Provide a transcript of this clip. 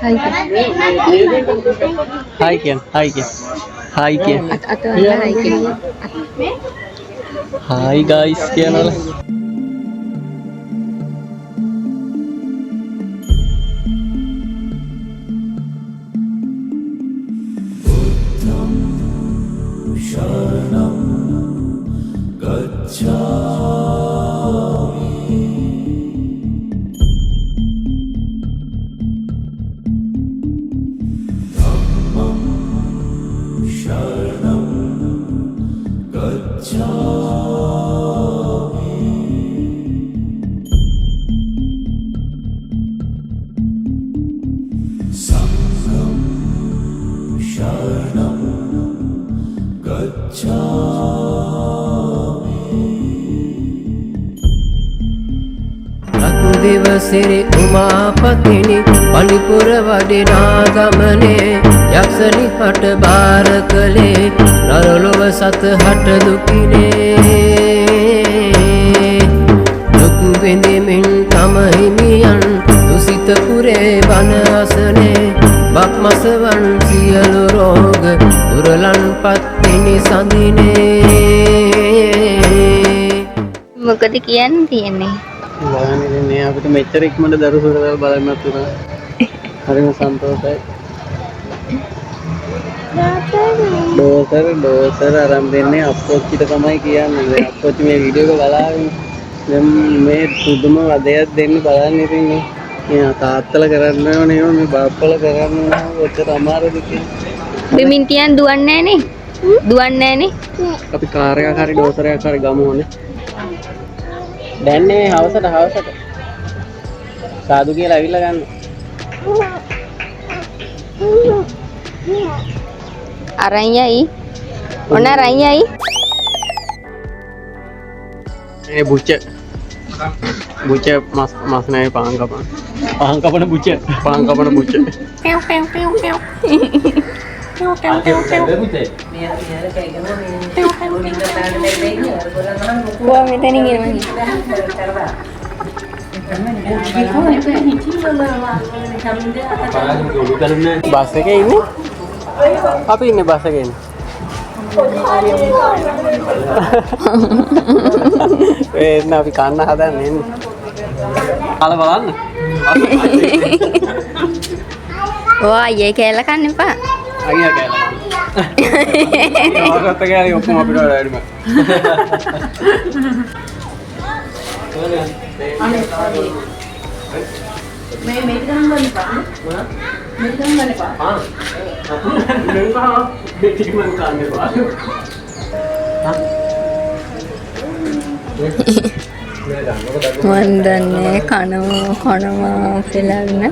Hai Kian. Hai Kian. Hai Kian. Hai guys Kian oleh. දිවසිරි උමාපතිනි පලිපුර වඩිනා ගමනේ යක්ෂණි හට බාර කළේ නරලොව සත හට දුකිනේ දුක් විඳිමින් තම හිමියන් දුසිත පුරේ බන අසනේ බක්මසවන් සියලු රෝග දුරලන් පත්තිනි සඳිනේ මොකද කියන්න තියෙන්නේ බලන්නේ අපිට මෙච්චර ඉක්මනට දරුසු කරලා බලන්නත් උනා. හරිම සන්තෝෂයි. ඩෝසර් අරන් දෙන්නේ අප්පොච්චිට තමයි කියන්නේ. දැන් අප්පොච්චි මේ වීඩියෝ එක බලාගෙන දැන් මේ පුදුම වදයක් දෙන්න බලන්න ඉතින් මේ තාත්තලා කරන්න ඕනේ මේ බාප්පලා කරන්න ඕනේ ඔච්චර අමාරුද කියන්නේ. බිමින් තියන් දුවන්නේ නැහනේ. දුවන්නේ නැහනේ. අපි කාර් එකක් හරි ඩෝසර් එකක් හරි ගමු ඕනේ. දැන් නේ හවසට සාදු කියලා ඇවිල්ලා ගන්න. අරන් යයි. ඔන්න අරන් යයි. මේ බුච්ච මස් නෑ පාන් කපන බුච්ච. Gua meeting gini. බස් එකේ ඉන්නේ? අපි ඉන්නේ බස් එකේ ඉන්නේ. එන්න අපි කන්න හදන්නේ එන්නේ. කාලා බලන්න. ඔය අයියේ කෑල්ල කන්න එපා. අයියා කෑල්ල. ඔයාගත්ත කෑලි ඔක්කොම අපිට වැඩිම. මේක ගන්න ගන්න එපා. මේක ගන්න ගන්න එපා. මේක මම කන්න එපා. මන් දන්නේ කනවා කියලා